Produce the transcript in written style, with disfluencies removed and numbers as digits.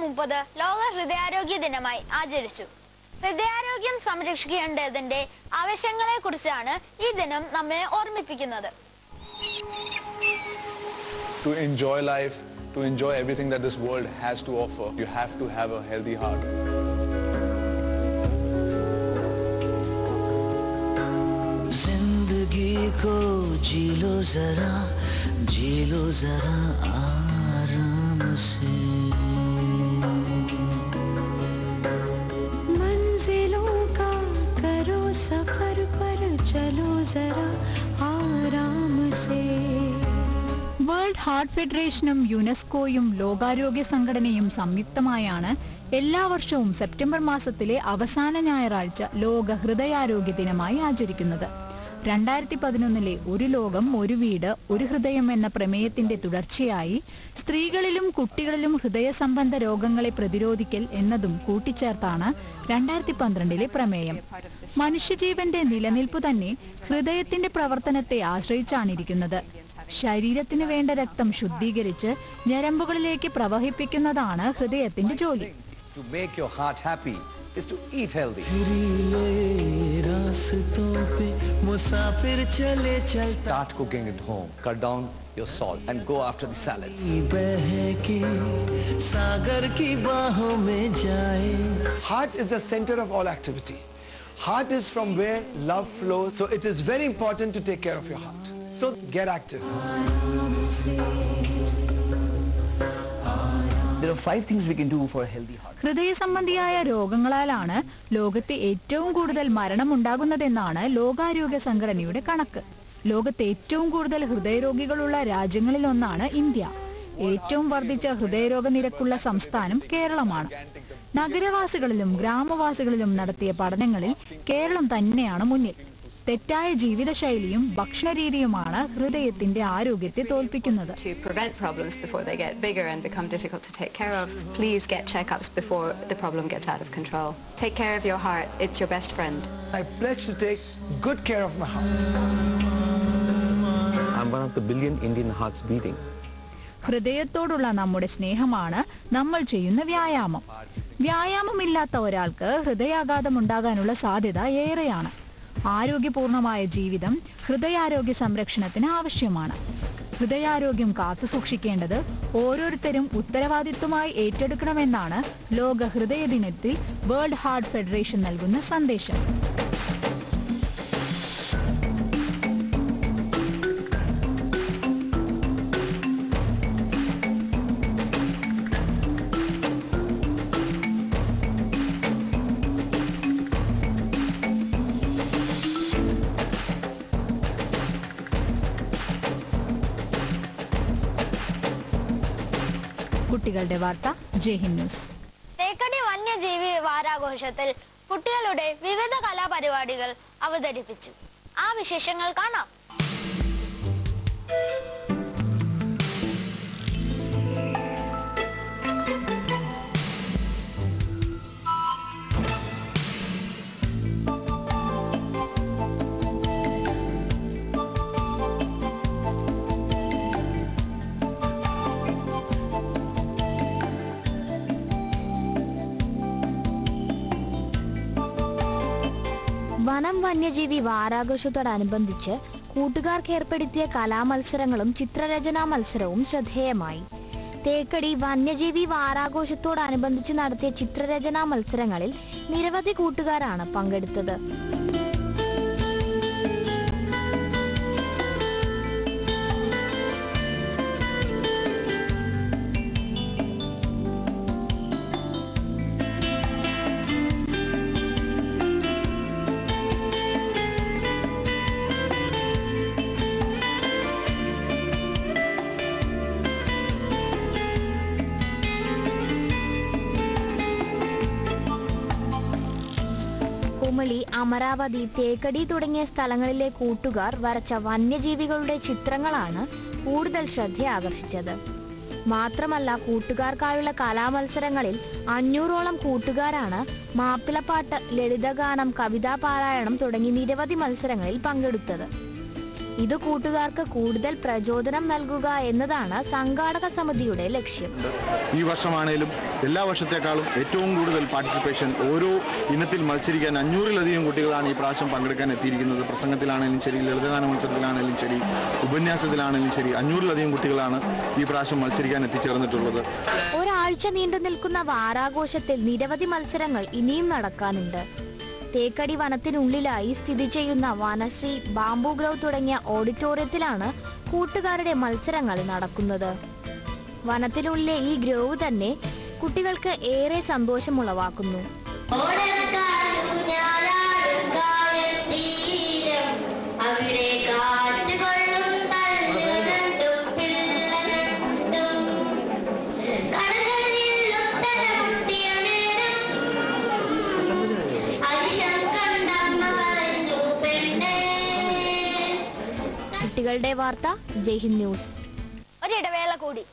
30 ലോക ഹൃദയാരോഗ്യ ദിനമായി ആചരിച്ചു. ഹൃദയാരോഗ്യം സംരക്ഷിക്കേണ്ടതിന്റെ ആവശ്യങ്ങളെക്കുറിച്ചാണ് ഈ ദിനം നമ്മെ ഓർമ്മിപ്പിക്കുന്നത്. To enjoy life, to enjoy everything that this world has to offer, you have to have a healthy heart. जिंदगी को जी लो जरा आराम से, मंजिलों का करो सफर पर चलो जरा आराम से. വേൾഡ് ഹാർട്ട് ഫെഡറേഷനും യുനെസ്കോയും ലോകാരോഗ്യ സംഘടനയും സംയുക്തമായാണ് എല്ലാ വർഷവും സെപ്റ്റംബർ മാസത്തിലെ അവസാന ഞായറാഴ്ച ലോക ഹൃദയാരോഗ്യ ദിനമായി ആചരിക്കുന്നത്. 2011 ഒരു ലോകം ഒരു വീട് ഒരു ഹൃദയം എന്ന പ്രമേയത്തിന്റെ തുടർച്ചയായി സ്ത്രീകളിലും കുട്ടികളിലും ഹൃദയ സംബന്ധ രോഗങ്ങളെ പ്രതിരോധിക്കൽ എന്നതും കൂട്ടിച്ചേർത്താണ് 2012 പ്രമേയം. മനുഷ്യജീവന്റെ നിലനിൽപ്പ് തന്നെ ഹൃദയത്തിന്റെ പ്രവർത്തനത്തെ ആശ്രയിച്ചാണിരിക്കുന്നത്. ശരീരത്തിന് വേണ്ട രക്തം ശുദ്ധീകരിച്ച് ഞരമ്പുകളിലേക്ക് പ്രവഹിപ്പിക്കുന്നതാണ് ഹൃദയത്തിന്റെ ജോലി. To make your heart happy is to eat healthy. Start cooking at home. Cut down your salt and go after the salads. Heart is the center of all activity. Heart is from where love flows. So it is very important to take care of your heart. So get active. There are 5 things we can do for a healthy heart. ഹൃദയ സംബന്ധിയായ രോഗങ്ങളാലാണ് ലോകത്തെ ഏറ്റവും കൂടുതൽ മരണമുണ്ടാകുന്നതെന്നാണ് ലോകാരോഗ്യ സംഘടനയുടെ കണക്ക്. ലോകത്തെ ഏറ്റവും കൂടുതൽ ഹൃദയരോഗികളുള്ള രാജ്യങ്ങളിലൊന്നാണ് ഇന്ത്യ. ഏറ്റവും വർദ്ധിച്ച ഹൃദയരോഗ നിരക്കുള്ള സംസ്ഥാനം കേരളമാണ്. നഗരവാസികളിലും ഗ്രാമവാസികളിലും നടത്തിയ പഠനങ്ങളിൽ കേരളം തന്നെയാണ് മുന്നിൽ. തെറ്റായ ജീവിതശൈലിയും ഭക്ഷണരീതിയുമാണ് ഹൃദയത്തിന്റെ ആരോഗ്യത്തെ തോൽപ്പിക്കുന്നത്. To prevent problems before they get bigger and become difficult to take care of, please get checkups before the problem gets out of control. Take care of your heart. It's your best friend. I pledge to take good care of my heart. I'm one of the billion Indian hearts beating. ഹൃദയത്തോടുള്ള നമ്മുടെ സ്നേഹമാണ് നമ്മൾ ചെയ്യുന്ന വ്യായാമം. വ്യായാമമില്ലാത്ത ഒരാൾക്ക് ഹൃദയാഘാതം ഉണ്ടാകാനുള്ള സാധ്യത ഏറെയാണ്. ആരോഗ്യപൂർണമായ ജീവിതം ഹൃദയാരോഗ്യ സംരക്ഷണത്തിന് ആവശ്യമാണ്. ഹൃദയാരോഗ്യം കാത്തുസൂക്ഷിക്കേണ്ടത് ഓരോരുത്തരും ഉത്തരവാദിത്വമായി ഏറ്റെടുക്കണമെന്നാണ് ലോക ഹൃദയ ദിനത്തിൽ വേൾഡ് ഹാർട്ട് ഫെഡറേഷൻ നൽകുന്ന സന്ദേശം. കുട്ടികളുടെ വാർത്ത ജയ്ഹിന്ദ് ന്യൂസ്. തേക്കടി വന്യജീവി വാരാഘോഷത്തിൽ കുട്ടികളുടെ വിവിധ കലാപരിപാടികൾ അവതരിപ്പിച്ചു. ആ വിശേഷങ്ങൾ കാണാം. വനം വന്യജീവി വാരാഘോഷത്തോടനുബന്ധിച്ച് കൂട്ടുകാർക്ക് ഏർപ്പെടുത്തിയ കലാമത്സരങ്ങളും ചിത്രരചനാ മത്സരവും ശ്രദ്ധേയമായി. തേക്കടി വന്യജീവി വാരാഘോഷത്തോടനുബന്ധിച്ച് നടത്തിയ ചിത്രരചനാ മത്സരങ്ങളിൽ നിരവധി കൂട്ടുകാരാണ് പങ്കെടുത്തത്. കുമളി, അമരാവതി, തേക്കടി തുടങ്ങിയ സ്ഥലങ്ങളിലെ കൂട്ടുകാർ വരച്ച വന്യജീവികളുടെ ചിത്രങ്ങളാണ് കൂടുതൽ ശ്രദ്ധ ആകർഷിച്ചത്. മാത്രമല്ല, കൂട്ടുകാർക്കായുള്ള കലാമത്സരങ്ങളിൽ 500ഓളം കൂട്ടുകാരാണ് മാപ്പിളപ്പാട്ട്, ലളിതഗാനം, കവിതാ പാരായണം തുടങ്ങി നിരവധി മത്സരങ്ങളിൽ പങ്കെടുത്തത്. ഇത് കൂട്ടുകാർക്ക് കൂടുതൽ പ്രചോദനം നൽകുക എന്നതാണ് സംഘാടക സമിതിയുടെ ലക്ഷ്യം. ഈ വർഷമാണേലും എല്ലാ വർഷത്തെക്കാളും ഏറ്റവും കൂടുതൽ പാർട്ടിസിപ്പേഷൻ ഓരോ ഇനത്തിൽ മത്സരിക്കാൻ 500-ലധികം കുട്ടികളാണ് ഈ പ്രാവശ്യം പങ്കെടുക്കാൻ എത്തിയിരിക്കുന്നത്. പ്രസംഗത്തിലാണെങ്കിലും ശരി, ലളിതഗാന മത്സരത്തിലാണെങ്കിലും ശരി, ഉപന്യാസത്തിലാണെങ്കിലും ശരി, 500-ലധികം കുട്ടികളാണ് ഈ പ്രാവശ്യം മത്സരിക്കാൻ എത്തിച്ചേർന്നിട്ടുള്ളത്. ഒരാഴ്ച നീണ്ടു നിൽക്കുന്ന വാരാഘോഷത്തിൽ നിരവധി മത്സരങ്ങൾ ഇനിയും നടക്കാനുണ്ട്. തേക്കടി വനത്തിനുള്ളിലായി സ്ഥിതി ചെയ്യുന്ന വനശ്രീ, ബാംബു ഗ്രൗ തുടങ്ങിയ ഓഡിറ്റോറിയത്തിലാണ് കൂട്ടുകാരുടെ മത്സരങ്ങൾ നടക്കുന്നത്. വനത്തിനുള്ളിലെ ഈ ഗ്രോവ് തന്നെ കുട്ടികൾക്ക് ഏറെ സന്തോഷമുളവാക്കുന്നു. കുട്ടികളുടെ വാർത്ത, ജയ്ഹിന്ദ് ന്യൂസ്. ഒരിടവേള കൂടി.